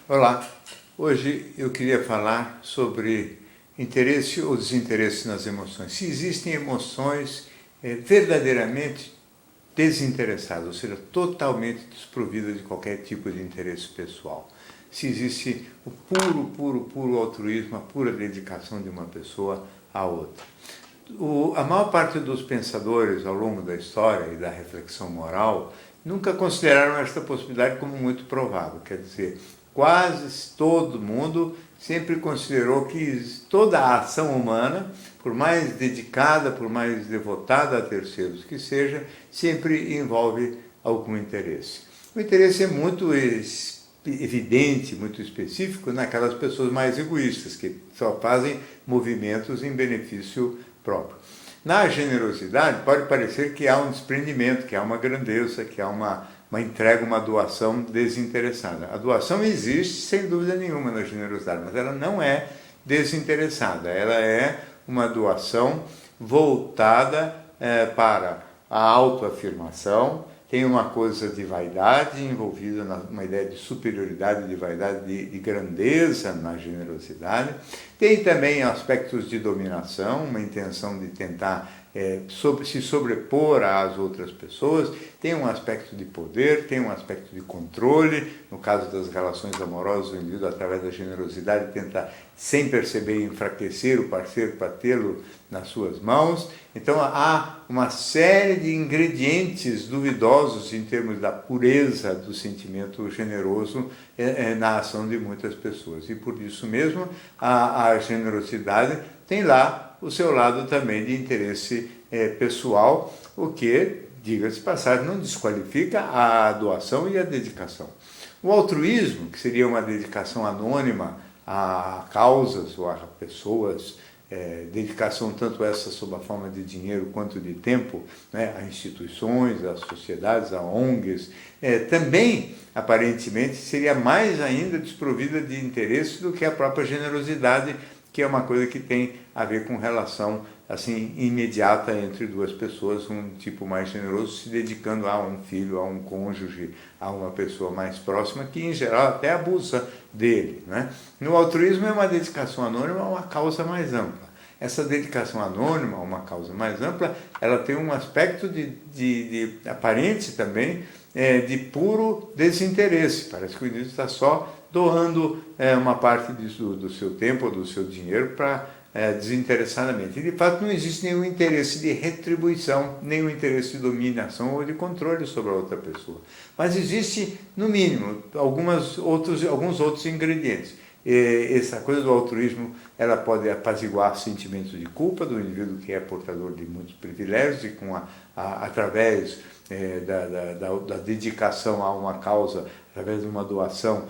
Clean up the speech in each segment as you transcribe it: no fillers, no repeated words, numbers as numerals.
Olá, hoje eu queria falar sobre interesse ou desinteresse nas emoções. Se existem emoções verdadeiramente desinteressadas, ou seja, totalmente desprovidas de qualquer tipo de interesse pessoal. Se existe o puro altruísmo, a pura dedicação de uma pessoa à outra. A maior parte dos pensadores ao longo da história e da reflexão moral nunca consideraram esta possibilidade como muito provável. Quer dizer, quase todo mundo sempre considerou que toda a ação humana, por mais dedicada, por mais devotada a terceiros que seja, sempre envolve algum interesse. O interesse é muito evidente, muito específico naquelas pessoas mais egoístas, que só fazem movimentos em benefício próprio. Na generosidade, pode parecer que há um desprendimento, que há uma grandeza, que há uma entrega, uma doação desinteressada. A doação existe, sem dúvida nenhuma, na generosidade, mas ela não é desinteressada. Ela é uma doação voltada para a autoafirmação. Tem uma coisa de vaidade envolvida, uma ideia de superioridade, de vaidade, de grandeza na generosidade. Tem também aspectos de dominação, uma intenção de tentar se sobrepor às outras pessoas. Tem um aspecto de poder, tem um aspecto de controle. No caso das relações amorosas, o indivíduo, através da generosidade, tenta, sem perceber, enfraquecer o parceiro para tê-lo nas suas mãos. Então há uma série de ingredientes duvidosos em termos da pureza do sentimento generoso na ação de muitas pessoas. E por isso mesmo a generosidade tem lá o seu lado também de interesse pessoal, o que, diga-se de passagem, não desqualifica a doação e a dedicação. O altruísmo, que seria uma dedicação anônima a causas ou a pessoas, dedicação tanto essa sob a forma de dinheiro quanto de tempo, né, a instituições, a sociedades, a ONGs, também, aparentemente, seria mais ainda desprovida de interesse do que a própria generosidade, que é uma coisa que tem a ver com relação assim imediata entre duas pessoas, um tipo mais generoso se dedicando a um filho, a um cônjuge, a uma pessoa mais próxima, que em geral até abusa dele, né? No altruísmo é uma dedicação anônima a uma causa mais ampla. Essa dedicação anônima a uma causa mais ampla, ela tem um aspecto de aparente também, de puro desinteresse. Parece que o indivíduo está só doando uma parte do seu tempo ou do seu dinheiro para desinteressadamente. E de fato não existe nenhum interesse de retribuição, nenhum interesse de dominação ou de controle sobre a outra pessoa. Mas existe, no mínimo, alguns outros ingredientes. Essa coisa do altruísmo, ela pode apaziguar sentimentos de culpa do indivíduo que é portador de muitos privilégios e através da dedicação a uma causa, através de uma doação,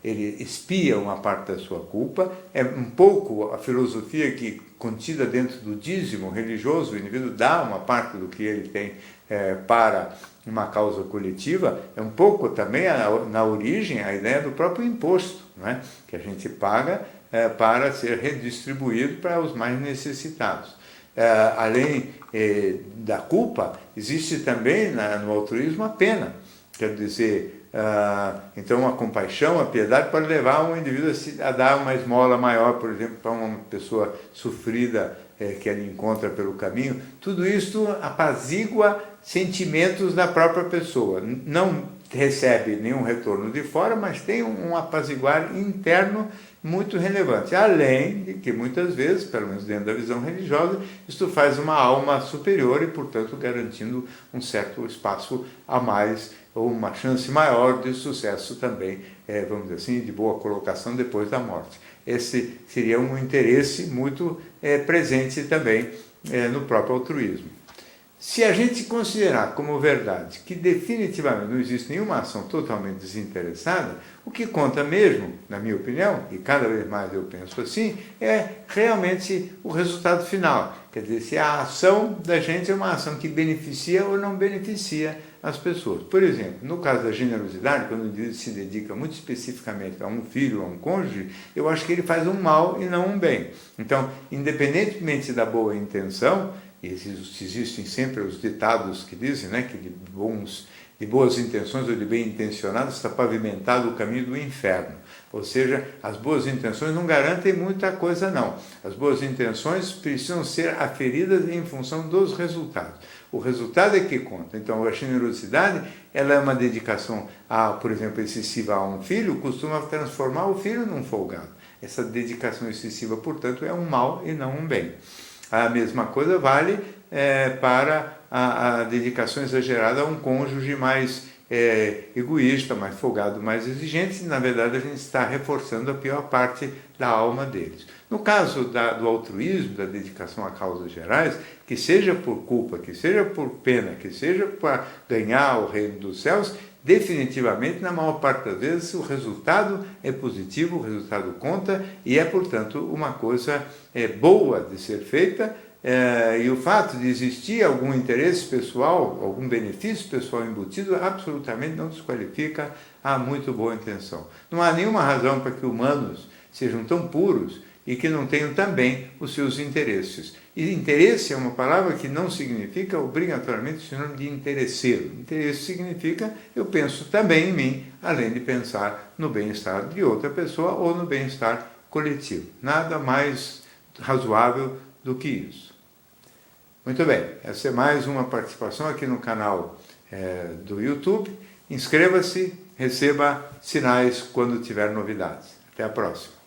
ele expia uma parte da sua culpa. É um pouco a filosofia que, contida dentro do dízimo religioso, o indivíduo dá uma parte do que ele tem para uma causa coletiva. É um pouco também, na origem, a ideia do próprio imposto, não é? Que a gente paga para ser redistribuído para os mais necessitados. Além da culpa, existe também no altruísmo a pena. Quer dizer, então a compaixão, a piedade pode levar um indivíduo a dar uma esmola maior, por exemplo, para uma pessoa sofrida que ele encontra pelo caminho. Tudo isso apazigua sentimentos da própria pessoa. Não recebe nenhum retorno de fora, mas tem um apaziguar interno muito relevante. Além de que muitas vezes, pelo menos dentro da visão religiosa, isto faz uma alma superior e, portanto, garantindo um certo espaço a mais ou uma chance maior de sucesso também, vamos dizer assim, de boa colocação depois da morte. Esse seria um interesse muito presente também no próprio altruísmo. Se a gente considerar como verdade que definitivamente não existe nenhuma ação totalmente desinteressada, o que conta mesmo, na minha opinião, e cada vez mais eu penso assim, é realmente o resultado final. Quer dizer, se a ação da gente é uma ação que beneficia ou não beneficia as pessoas. Por exemplo, no caso da generosidade, quando o indivíduo se dedica muito especificamente a um filho, a um cônjuge, eu acho que ele faz um mal e não um bem. Então, independentemente da boa intenção, existem sempre os ditados que dizem, né, que de de boas intenções ou de bem intencionado está pavimentado o caminho do inferno. Ou seja, as boas intenções não garantem muita coisa não. As boas intenções precisam ser aferidas em função dos resultados. O resultado é que conta. Então, a generosidade, ela é uma dedicação, por exemplo, excessiva a um filho, costuma transformar o filho num folgado. Essa dedicação excessiva, portanto, é um mal e não um bem. A mesma coisa vale para a dedicação exagerada a um cônjuge mais egoísta, mais folgado, mais exigente. Na verdade, a gente está reforçando a pior parte da alma deles. No caso do altruísmo, da dedicação a causas gerais, que seja por culpa, que seja por pena, que seja para ganhar o reino dos céus, definitivamente, na maior parte das vezes, o resultado é positivo, o resultado conta e é, portanto, uma coisa boa de ser feita. E o fato de existir algum interesse pessoal, algum benefício pessoal embutido, absolutamente não desqualifica a muito boa intenção. Não há nenhuma razão para que humanos sejam tão puros e que não tenham também os seus interesses. E interesse é uma palavra que não significa obrigatoriamente sinônimo de interesseiro. Interesse significa eu penso também em mim, além de pensar no bem-estar de outra pessoa ou no bem-estar coletivo. Nada mais razoável do que isso. Muito bem, essa é mais uma participação aqui no canal do YouTube. Inscreva-se, receba sinais quando tiver novidades. Até a próxima.